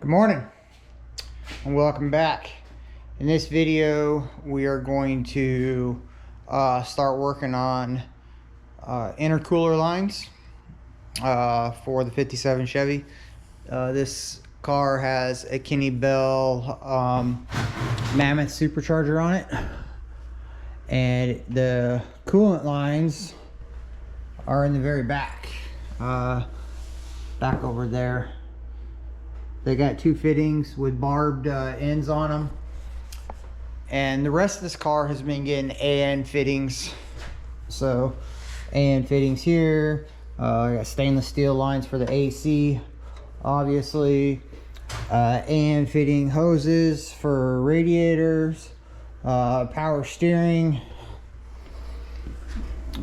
Good morning and welcome back. In this video we are going to start working on intercooler lines for the 57 Chevy. This car has a Kinney Bell Mammoth supercharger on it, and the coolant lines are in the very back over there. They got two fittings with barbed ends on them, and the rest of this car has been getting AN fittings. So AN fittings here. I got stainless steel lines for the AC, obviously. AN fitting hoses for radiators, power steering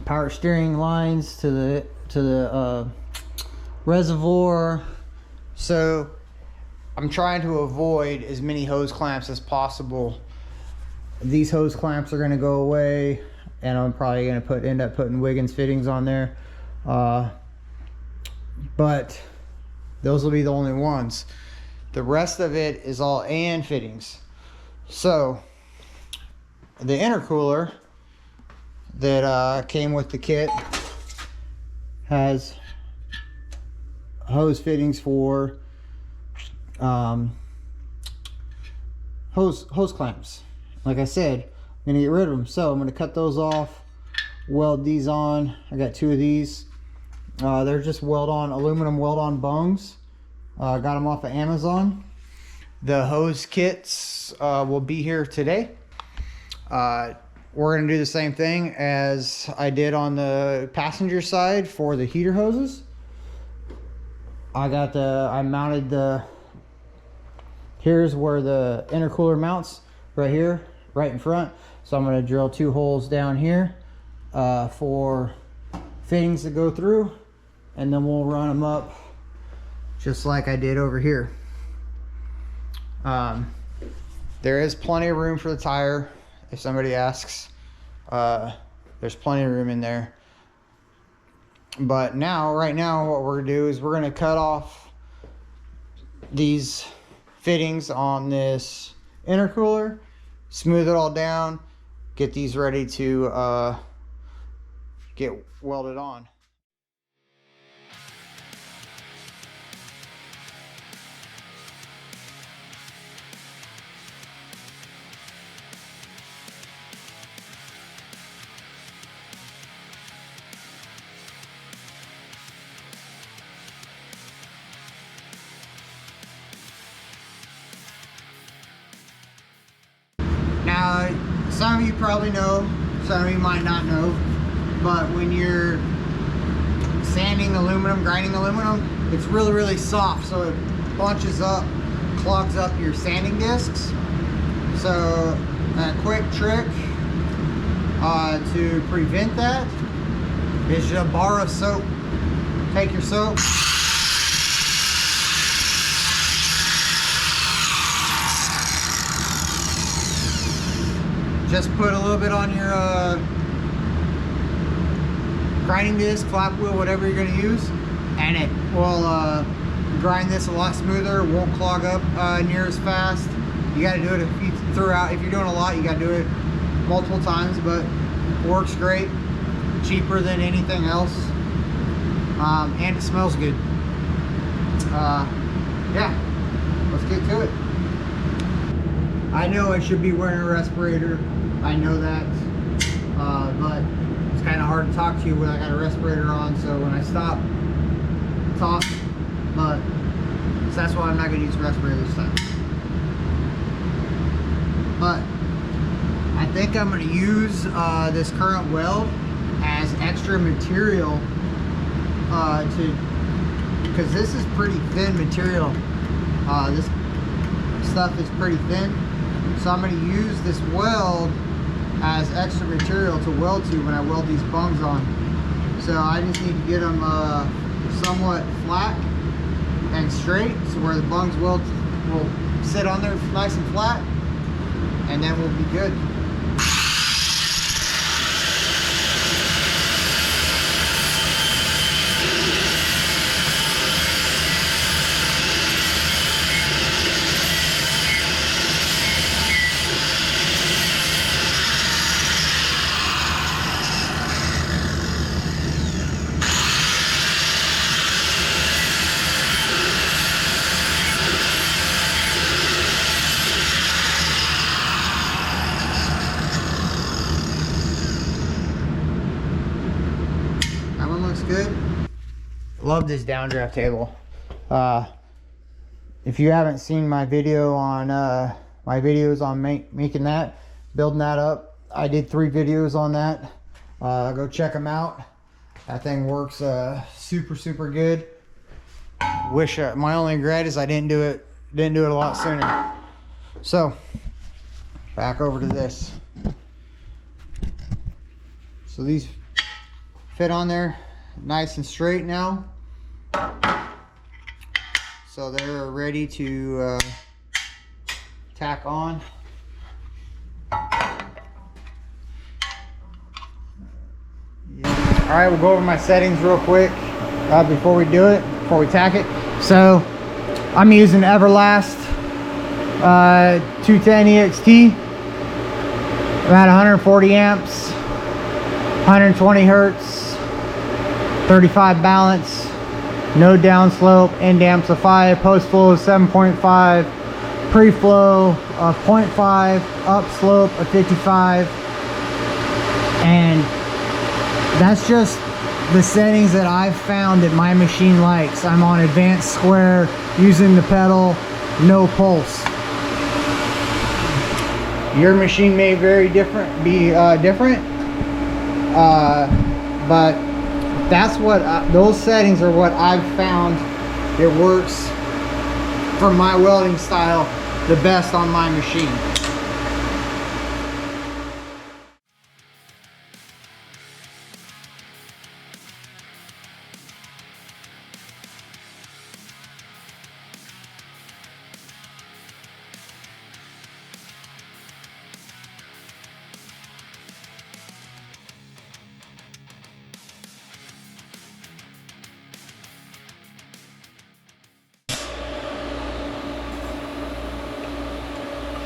lines to the reservoir. So I'm trying to avoid as many hose clamps as possible. These hose clamps are going to go away, and I'm probably going to end up putting Wiggins fittings on there. But those will be the only ones. The rest of it is all AN fittings. So the intercooler that came with the kit has hose fittings for hose clamps. Like I said, I'm gonna get rid of them, so I'm gonna cut those off, weld these on. I got two of these. They're just aluminum weld-on bungs. Got them off of Amazon. The hose kits will be here today. We're gonna do the same thing as I did on the passenger side for the heater hoses. I mounted here's where the intercooler mounts, right here, right in front. So I'm going to drill two holes down here for fittings to go through, and then we'll run them up just like I did over here. There is plenty of room for the tire if somebody asks. There's plenty of room in there. But right now what we're going to do is we're going to cut off these fittings on this intercooler, smooth it all down, get these ready to get welded on. Now, some of you probably know, some of you might not know, but when you're sanding aluminum, grinding aluminum, it's really, really soft, so it bunches up, clogs up your sanding discs. So a quick trick to prevent that is just a bar of soap. Take your soap, just put a little bit on your grinding disc, flap wheel, whatever you're going to use, and it will grind this a lot smoother. It won't clog up near as fast. You got to do it if you're doing a lot, you got to do it multiple times, but it works great. Cheaper than anything else, and it smells good. Yeah, let's get to it. I know I should be wearing a respirator. I know that, but it's kind of hard to talk to you when I got a respirator on, so when I stop, talk, but so that's why I'm not going to use a respirator this time. But I think I'm going to use this current weld as extra material because this is pretty thin material. This stuff is pretty thin. So I'm going to use this weld as extra material to weld to when I weld these bungs on. So I just need to get them somewhat flat and straight, so where the bungs will sit on there nice and flat, and then we'll be good. love this downdraft table. If you haven't seen my video on my videos on making that, building that up, I did 3 videos on that. Go check them out. That thing works super good. Wish my only regret is I didn't do it a lot sooner. So back over to this. So these fit on there nice and straight now. So they're ready to tack on. Yeah. All right, we'll go over my settings real quick before we tack it. So I'm using Everlast 210 EXT, about 140 amps, 120 hertz, 35 balance, no downslope, end amplify, post flow of 7.5, pre-flow of 0.5, upslope of 55, and that's just the settings that I've found that my machine likes. I'm on advanced square, using the pedal, no pulse. Your machine may be different, but that's what those settings are what I've found it works for my welding style the best on my machine.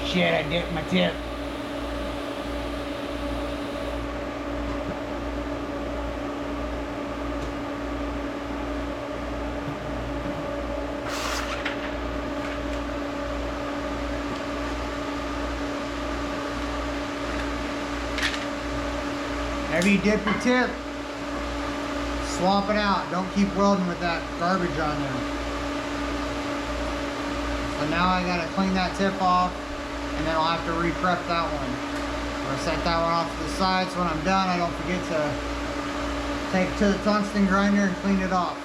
Shit, I dipped my tip. Whenever you dip your tip, swap it out. Don't keep welding with that garbage on there. So now I gotta clean that tip off, and then I'll have to re-prep that one. I'll set that one off to the side so when I'm done I don't forget to take it to the tungsten grinder and clean it off.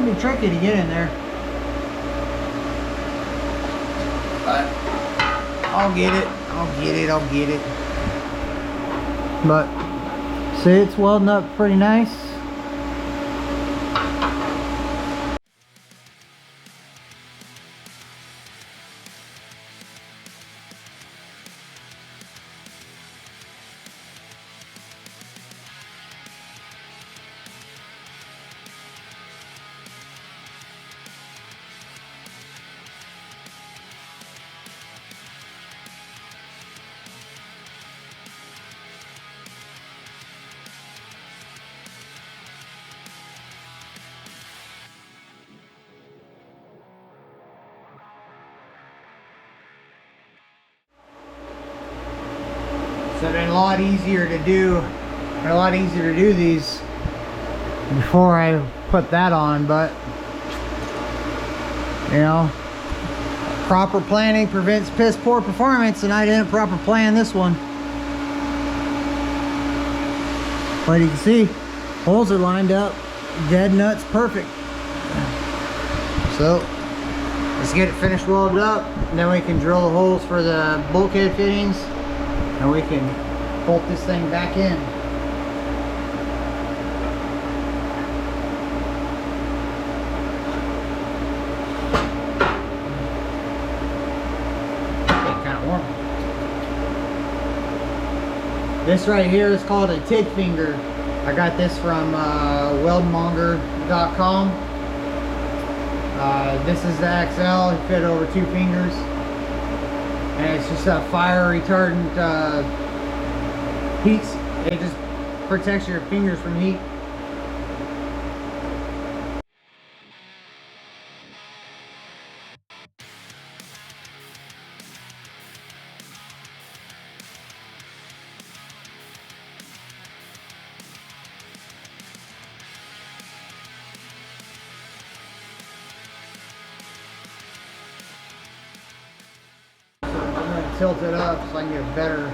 Be tricky to get in there, but I'll get it. But see, it's welding up pretty nice. So it's been a lot easier to do these before I put that on, but you know, proper planning prevents piss poor performance, and I didn't proper plan this one. But you can see holes are lined up, dead nuts perfect. So let's get it finished welded up, and then we can drill the holes for the bulkhead fittings and we can bolt this thing back in. Kind of warm. This right here is called a TIG finger. I got this from weld-on.com. This is the XL. It fit over 2 fingers. And it's just a fire retardant heat. It just protects your fingers from heat. Tilt it up so I can get a better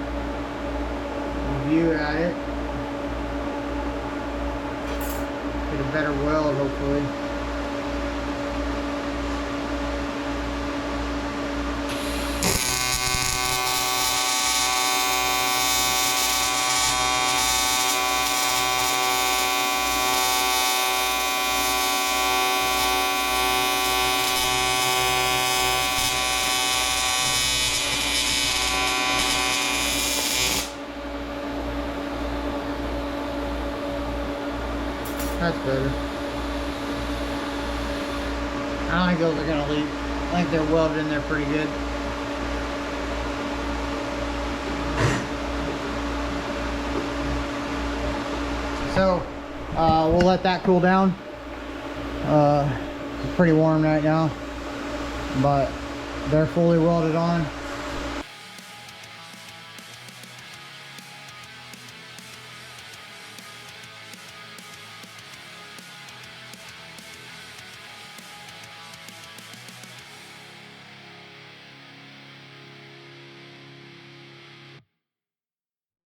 view at it. Get a better weld, hopefully. That's better. I don't think those are gonna leak. I think they're welded in there pretty good. So we'll let that cool down. It's pretty warm right now, but they're fully welded on.